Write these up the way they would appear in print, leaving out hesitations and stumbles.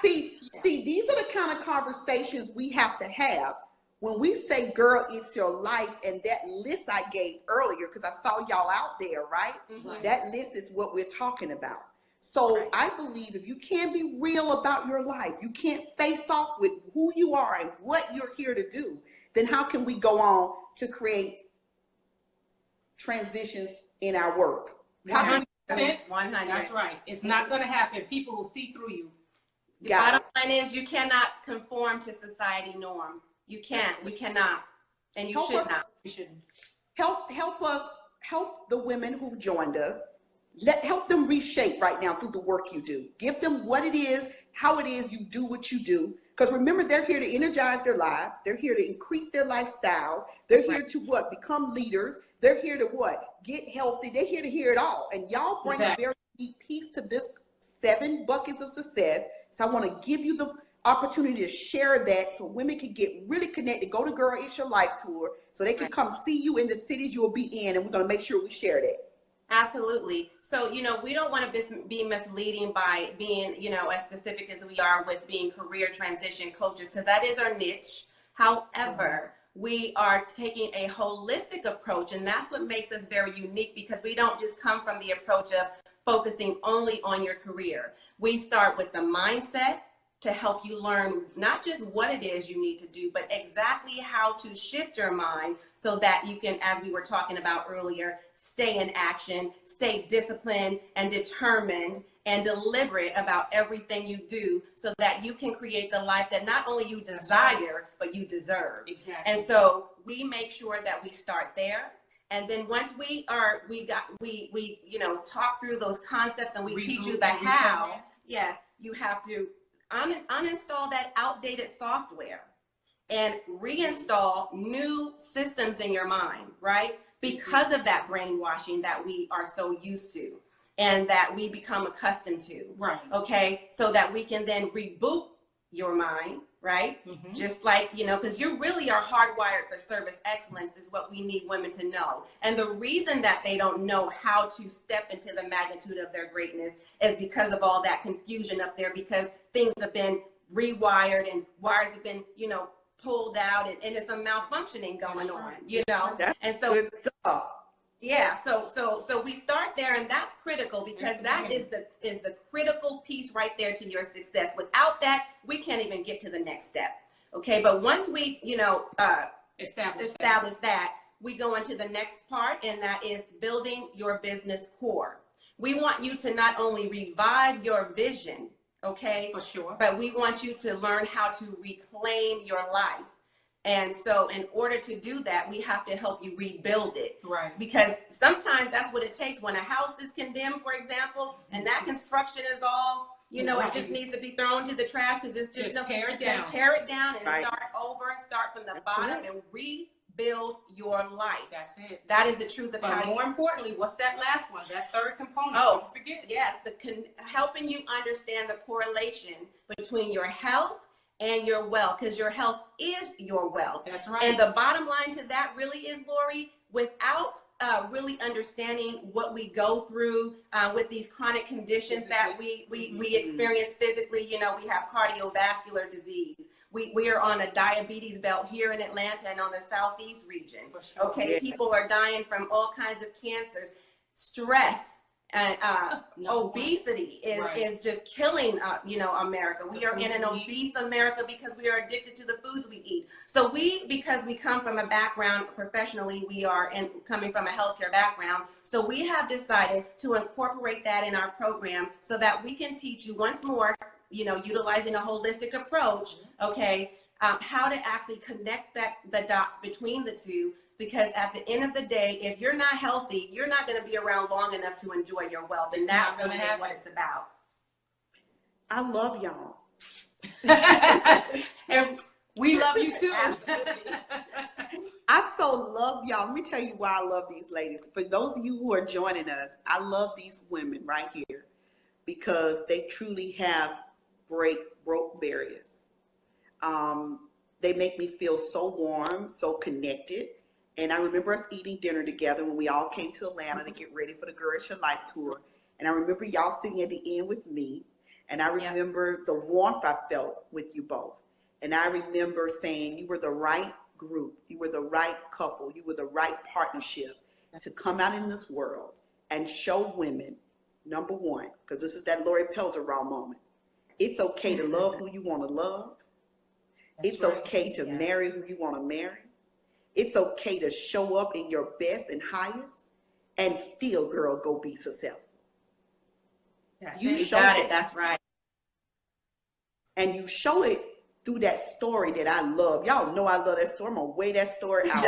See, these are the kind of conversations we have to have. When we say, girl, it's your life, and that list I gave earlier, because I saw y'all out there, right? Mm-hmm. That list is what we're talking about. So I believe if you can't be real about your life, you can't face off with who you are and what you're here to do, then how can we go on to create transitions in our work? 100%. That's right. It's not going to happen. People will see through you. The bottom line is you cannot conform to society norms. You can't. You cannot. And you should not. You shouldn't. Help us, help the women who've joined us. Help them reshape right now through the work you do. Give them what it is, how it is you do what you do. Because remember, they're here to energize their lives. They're here to increase their lifestyles. They're here to what? Become leaders. They're here to what? Get healthy. They're here to hear it all. And y'all bring a very unique piece to this 7 buckets of success. So I want to give you the opportunity to share that so women can get really connected. Go to Girl, It's Your Life tour so they can come see you in the cities you will be in. And we're going to make sure we share that. Absolutely. So, you know, we don't want to be misleading by being, you know, as specific as we are with being career transition coaches, because that is our niche. However, we are taking a holistic approach, and that's what makes us very unique, because we don't just come from the approach of focusing only on your career. We start with the mindset to help you learn not just what it is you need to do, but exactly how to shift your mind so that you can, as we were talking about earlier, stay in action, stay disciplined and determined and deliberate about everything you do so that you can create the life that not only you desire, but you deserve. Exactly. And so we make sure that we start there. And then once we you know, talk through those concepts and we teach you the how, yes, you have to uninstall that outdated software and reinstall new systems in your mind, right? Because of that brainwashing that we are so used to and that we become accustomed to, right? Okay, so that we can then reboot your mind, right? Just like, you know, because you really are hardwired for service excellence is what we need women to know. And the reason that they don't know how to step into the magnitude of their greatness is because of all that confusion up there, because things have been rewired and wires have been, you know, pulled out, and there's some malfunctioning going on, you know. And so good stuff. Yeah, so we start there, and that's critical, because that is the critical piece right there to your success. Without that, we can't even get to the next step. Okay, but once we, you know, establish that, we go into the next part, and that is building your business core. We want you to not only revive your vision, okay, for sure, but we want you to learn how to reclaim your life. And so in order to do that, we have to help you rebuild it. Right. Because sometimes that's what it takes. When a house is condemned, for example, and that construction is all, you know, it just needs to be thrown to the trash because it's just tear it down. Just tear it down and start over, start from the bottom and rebuild your life. That's it. That is the truth of but how more importantly, what's that last one? That third component. Oh, don't forget. Yes, helping you understand the correlation between your health and your wealth, because your health is your wealth. That's right. And the bottom line to that really is, Lori, without really understanding what we go through with these chronic conditions that we experience physically, you know, we have cardiovascular disease. We are on a diabetes belt here in Atlanta and on the Southeast region. For sure. Okay, yeah. People are dying from all kinds of cancers, stress. And obesity is just killing, you know, America. We are in an obese America because we are addicted to the foods we eat. So because we come from a background professionally, we are coming from a healthcare background. So we have decided to incorporate that in our program so that we can teach you once more, you know, utilizing a holistic approach, okay, how to actually connect the dots between the two. Because at the end of the day, if you're not healthy, you're not going to be around long enough to enjoy your wealth. And that really is what it's about. I love y'all. And we love you too. I so love y'all. Let me tell you why I love these ladies. For those of you who are joining us, I love these women right here because they truly have broke barriers. They make me feel so warm, so connected. And I remember us eating dinner together when we all came to Atlanta to get ready for the Girl, It's Your Life tour. And I remember y'all sitting at the end with me. And I remember the warmth I felt with you both. And I remember saying you were the right group, you were the right couple, you were the right partnership to come out in this world and show women, number one, because this is that Lori Pelzer raw moment. It's okay to love who you want to love. It's okay to marry who you want to marry. It's okay to show up in your best and highest and still, girl, go be successful. You got it. That's right. And you show it through that story that I love. Y'all know I love that story. I'm going to weigh that story out.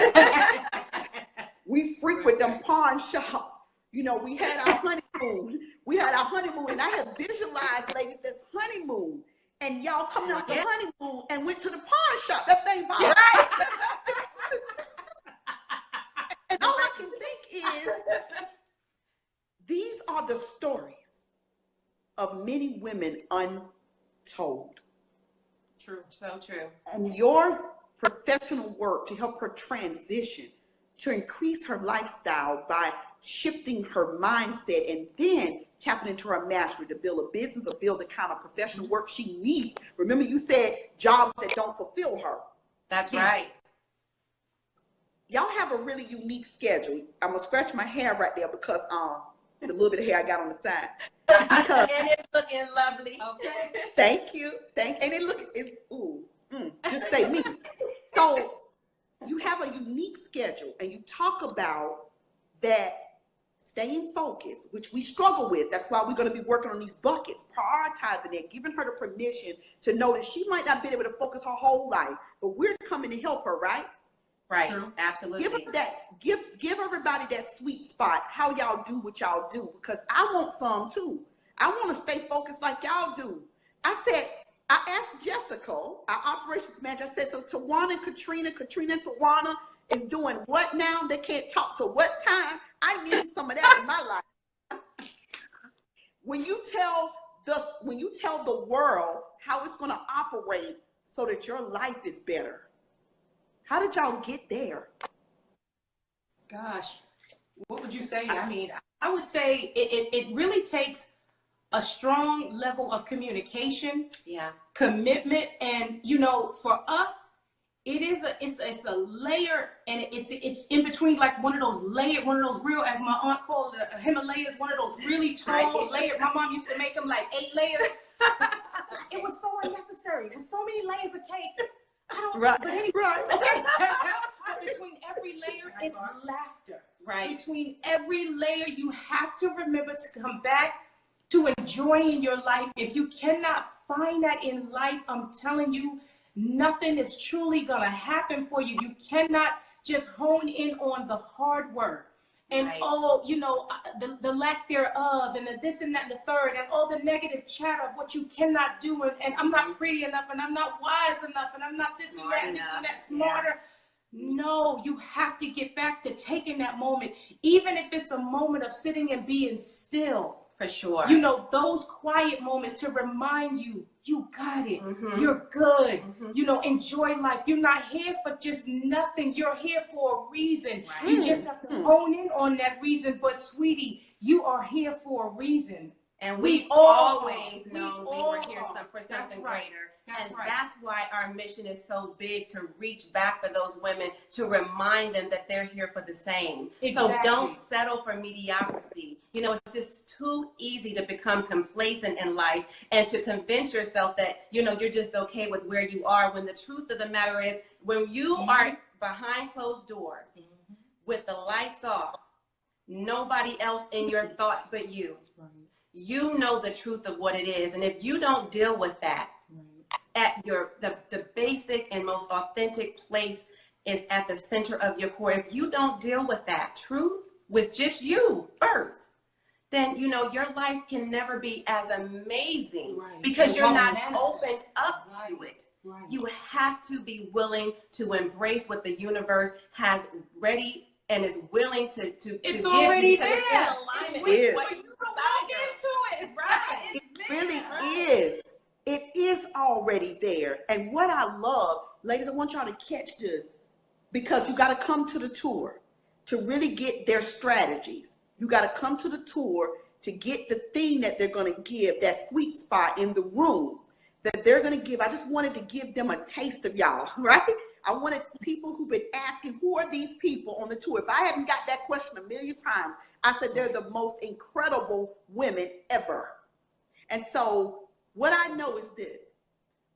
We frequent them pawn shops. You know, we had our honeymoon. And I have visualized, ladies, this honeymoon. And y'all coming out the honeymoon and went to the pawn shop. That thing bought. Right. And all I can think is, these are the stories of many women untold. True, so true. And your professional work to help her transition, to increase her lifestyle by shifting her mindset and then tapping into her mastery to build a business or build the kind of professional work she needs. Remember, you said jobs that don't fulfill her. That's right. Y'all have a really unique schedule. I'm going to scratch my hair right there because the little bit of hair I got on the side. Because, and it's looking lovely. Okay. Thank you. And it look, just say me. So you have a unique schedule and you talk about that staying focused, which we struggle with. That's why we're going to be working on these buckets, prioritizing it, giving her the permission to know that she might not be able to focus her whole life, but we're coming to help her, right? Right, true. Absolutely. Give her that, give everybody that sweet spot, how y'all do what y'all do, because I want some too. I want to stay focused like y'all do. I asked Jessica, our operations manager, I said, so Tawana and Katrina and Tawana is doing what now? They can't talk to what time? I need some of that in my life. When you tell the world how it's going to operate so that your life is better, how did y'all get there? Gosh, what would you say? I mean, I would say it really takes a strong level of communication, commitment, and for us, it's a layer, and it's in between, like one of those real, as my aunt called it, Himalayas, one of those really tall layered. My mom used to make them like 8 layers. It was so unnecessary. It was so many layers of cake. But anyway, okay. But between every layer, it's laughter. Right. Between every layer, you have to remember to come back to enjoying your life. If you cannot find that in life, I'm telling you, nothing is truly going to happen for you. You cannot just hone in on the hard work and the lack thereof, and the this and that and the third, and all the negative chatter of what you cannot do, and I'm not pretty enough, and I'm not wise enough, and I'm not this and that, and this and that, smarter. No, you have to get back to taking that moment, even if it's a moment of sitting and being still. For sure. Those quiet moments to remind you, you got it. You're good. Enjoy life. You're not here for just nothing. You're here for a reason. Right. You just have to hone in on that reason. But sweetie, you are here for a reason. And we've always known we were here for something greater. That's why our mission is so big, to reach back for those women, to remind them that they're here for the same. Exactly. So don't settle for mediocrity. It's just too easy to become complacent in life and to convince yourself that, you're just okay with where you are, when the truth of the matter is, when you are behind closed doors with the lights off, nobody else in your thoughts but you. You know the truth of what it is. And if you don't deal with that, at the basic and most authentic place is at the center of your core. If you don't deal with that truth with just you first, then your life can never be as amazing, because you're not open up to it. You have to be willing to embrace what the universe has ready and is willing to it's give already you, there. it's in alignment with what you walk into it. Right. It really is. It is already there. And what I love, ladies, I want y'all to catch this, because you got to come to the tour to really get their strategies. You got to come to the tour to get the thing that they're going to give, that sweet spot in the room that they're going to give. I just wanted to give them a taste of y'all, right? I wanted people who've been asking, who are these people on the tour? If I haven't got that question a million times, I said they're the most incredible women ever. And so what I know is this: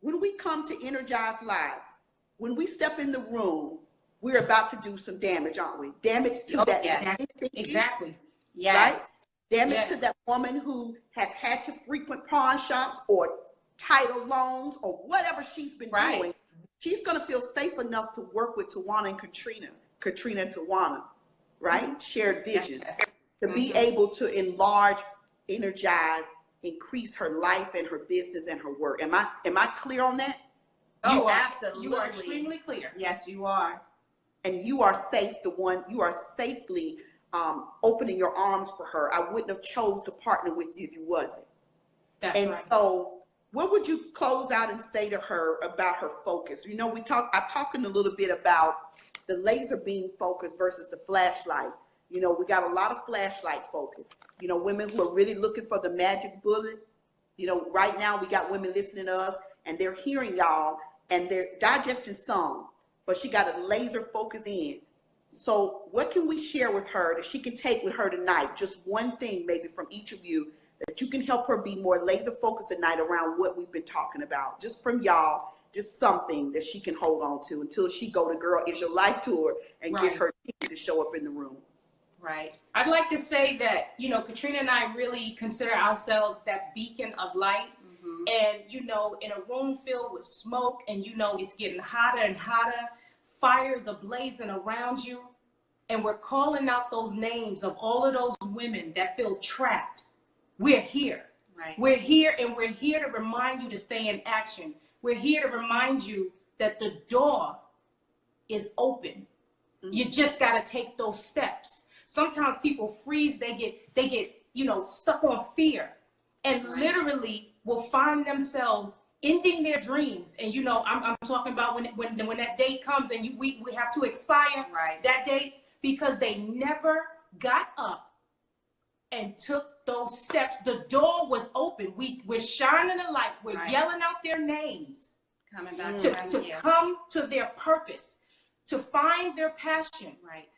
when we come to Energize Lives, when we step in the room, we're about to do some damage, aren't we? Damage to that. Yes. Exactly. Yes. Right? Damage Yes. to that woman who has had to frequent pawn shops or title loans or whatever she's been doing. She's going to feel safe enough to work with Tawana and Katrina and Tawana, right? Shared vision. Yes. To be able to enlarge, energize, increase her life and her business and her work. Am I clear on that? Oh, You are, absolutely. You are extremely clear. Yes, you are. And you are safe, you are safely opening your arms for her. I wouldn't have chose to partner with you if you wasn't. That's and right. So what would you close out and say to her about her focus? You know, I'm talking a little bit about the laser beam focus versus the flashlight. You know, we got a lot of flashlight focus. You know, women who are really looking for the magic bullet. You know, right now we got women listening to us and they're hearing y'all and they're digesting some, but she got a laser focus in. So what can we share with her that she can take with her tonight? Just one thing maybe from each of you that you can help her be more laser focused tonight around what we've been talking about. Just from y'all, just something that she can hold on to until she go to Girl Is Your Life tour and get her ticket to show up in the room. Right. I'd like to say that, you know, Katrina and I really consider ourselves that beacon of light. And, you know, in a room filled with smoke and, you know, it's getting hotter and hotter, fires are blazing around you. And we're calling out those names of all of those women that feel trapped. We're here. Right. We're here, and we're here to remind you to stay in action. We're here to remind you that the door is open. You just got to take those steps. Sometimes people freeze, they get, you know, stuck on fear and literally will find themselves ending their dreams. And, you know, I'm talking about when that date comes and we have to expire that date because they never got up and took those steps. The door was open. We're shining a light. We're yelling out their names. Coming back to come to their purpose, to find their passion. Right.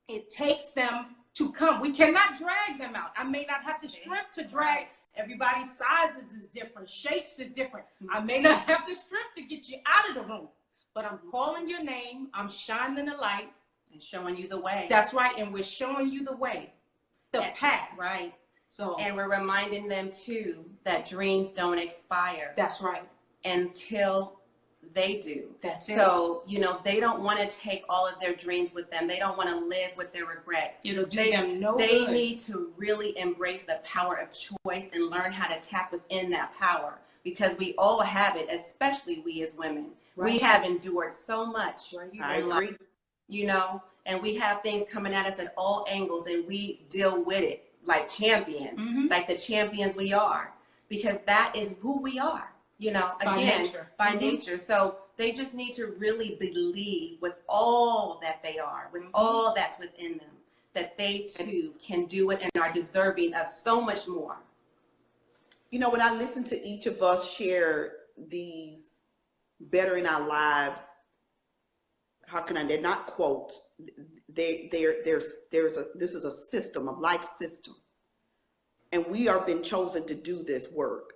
It takes them to come. We cannot drag them out. I may not have the strength to drag. Everybody's sizes is different. Shapes is different. I may not have the strength to get you out of the room, but I'm calling your name. I'm shining the light. And showing you the way. That's right. And we're showing you the way, the path. Right. So, and we're reminding them too that dreams don't expire. That's right. Until they do. That's it. So, you know, they don't want to take all of their dreams with them. They don't want to live with their regrets. It'll do them no good. They need to really embrace the power of choice and learn how to tap within that power, because we all have it, especially we as women. Right. We have endured so much. I agree. You know, and we have things coming at us at all angles, and we deal with it like champions, like the champions we are, because that is who we are, you know, again, by nature. So they just need to really believe with all that they are, with all that's within them, that they too can do it and are deserving of so much more. You know, when I listen to each of us share these bettering our lives, they're not quotes. This is a system, a life system. And we are being chosen to do this work.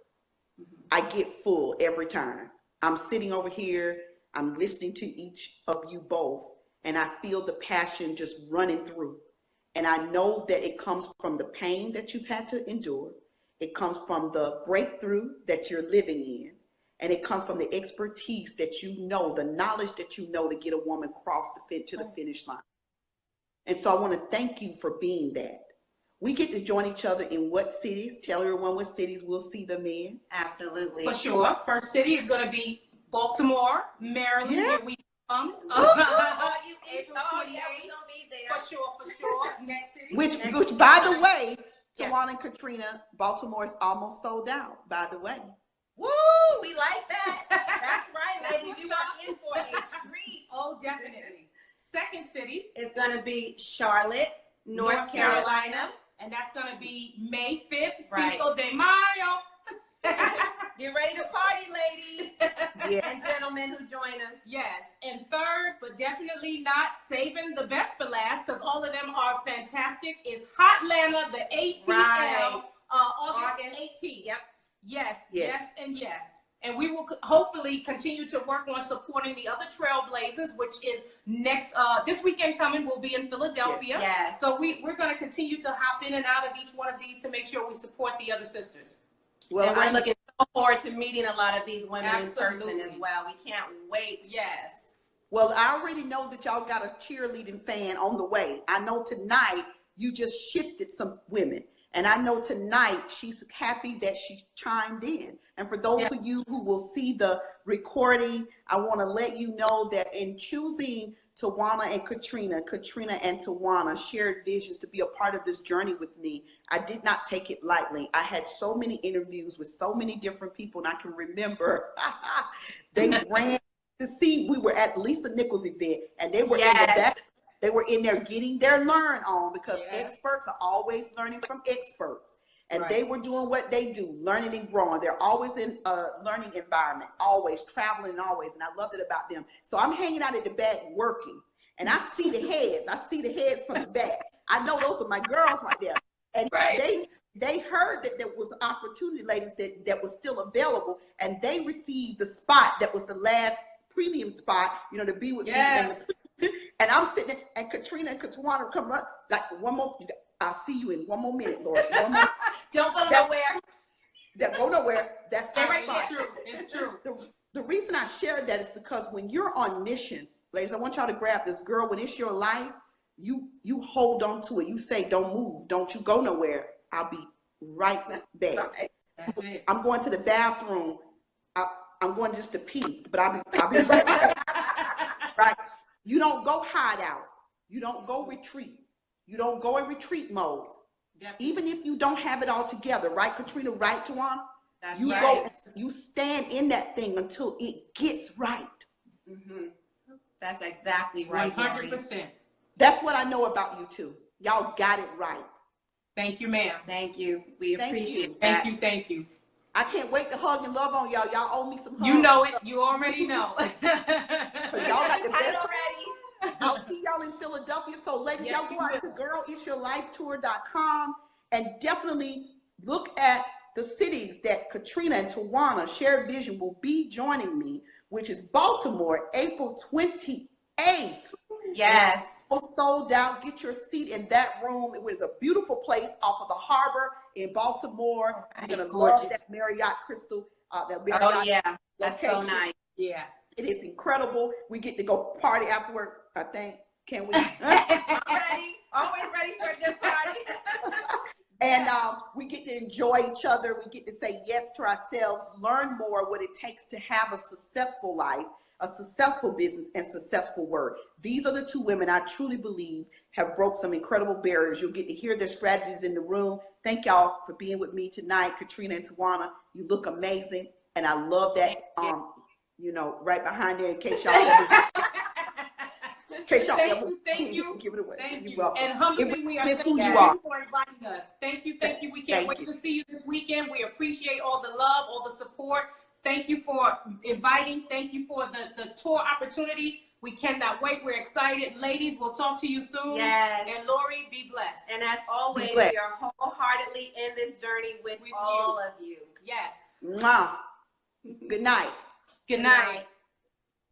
I get full every time. I'm sitting over here, I'm listening to each of you both, and I feel the passion just running through. And I know that it comes from the pain that you've had to endure. It comes from the breakthrough that you're living in. And it comes from the expertise that you know, the knowledge that you know to get a woman to the finish line. And so I want to thank you for being that. We get to join each other in what cities? Tell everyone what cities we'll see them in. Absolutely. For sure. First city is going to be Baltimore, Maryland, where we come. April 28th. We're going to be there. For sure. Next city. Which by the way, Tawana and Katrina, Baltimore is almost sold out, by the way. Woo! We like that. That's right, ladies. You are in for a treat. Oh, definitely. Second city is going to be Charlotte, North Carolina. And that's going to be May 5th, Right. Cinco de Mayo. Get ready to party, ladies Yeah. and gentlemen who join us. Yes. And third, but definitely not saving the best for last, because all of them are fantastic, is Hotlanta, the ATL, Right. August 18th. Yep. Yes, Yes. yes, and yes. And we will hopefully continue to work on supporting the other Trailblazers, which is next, this weekend coming, we'll be in Philadelphia. Yes. So we're going to continue to hop in and out of each one of these to make sure we support the other sisters. Well, And we're looking so forward to meeting a lot of these women Absolutely. in person as well. We can't wait. Yes. well, I already know that y'all got a cheerleading fan on the way. I know tonight you just shifted some women. And I know tonight she's happy that she chimed in. And for those of you who will see the recording, I want to let you know that in choosing Tawana and Katrina and Tawana shared visions to be a part of this journey with me, I did not take it lightly. I had so many interviews with so many different people, and I can remember they ran to see, we were at Lisa Nichols' event, and they were in the back. They were in there getting their learn on, because experts are always learning from experts. And they were doing what they do, learning and growing. They're always in a learning environment, always traveling, always. And I loved it about them. So I'm hanging out at the back working, and I see the heads. I see the heads from the back. I know those are my girls right there. And they heard that there was an opportunity, ladies, that was still available. And they received the spot that was the last premium spot, you know, to be with me. And I'm sitting there, and Katrina and Tawana come run, like, one more, I'll see you in one more minute, Lord. One more. Don't go nowhere. Go nowhere. That's our spot. It's true. It's true. The reason I shared that is because when you're on mission, ladies, I want y'all to grab this. Girl, when it's your life, you hold on to it. You say, don't move. Don't you go nowhere. I'll be right there. That's it. I'm going to the bathroom. I'm going just to pee, but I'll be right there. Right? You don't go hide out. You don't go retreat. You don't go in retreat mode. Definitely. Even if you don't have it all together, right, Katrina, right, Tawana? That's you right. go, you stand in that thing until it gets right. Mm-hmm. That's exactly right. 100%. That's what I know about you two. Y'all got it right. Thank you, ma'am. Thank you. We appreciate Thank that. you. Thank you. I can't wait to hug and love on y'all. Y'all owe me some hugs. You know it. You already know. So y'all got the best. Already. I'll see y'all in Philadelphia. So ladies, y'all go out to girlitsyourlifetour.com and definitely look at the cities that Katrina and Tawana Shared Vision will be joining me, which is Baltimore, April 28th. Yes. It's sold out. Get your seat in that room. It was a beautiful place off of the harbor in Baltimore. You're going to love that Marriott Crystal. That Marriott Oh, yeah. That's so location. nice. Yeah. It is incredible. We get to go party afterward, I think. Can we? Ready. Always ready for a good party. And we get to enjoy each other. We get to say yes to ourselves, learn more what it takes to have a successful life, a successful business, and successful work. These are the two women I truly believe have broke some incredible barriers. You'll get to hear their strategies in the room. Thank y'all for being with me tonight, Katrina and Tawana. You look amazing, and I love that. You know, right behind there, in case y'all ever. Thank you. Give it away. Thank you. Welcome. And humbly, we are who thank you are. you for inviting us. Thank you. Thank you. We can't wait to see you this weekend. We appreciate all the love, all the support. Thank you for inviting. Thank you for the tour opportunity. We cannot wait. We're excited. Ladies, we'll talk to you soon. Yes. And Lori, be blessed. And as always, we are wholeheartedly in this journey with all of you. Yes. Mwah. Good night. Good night.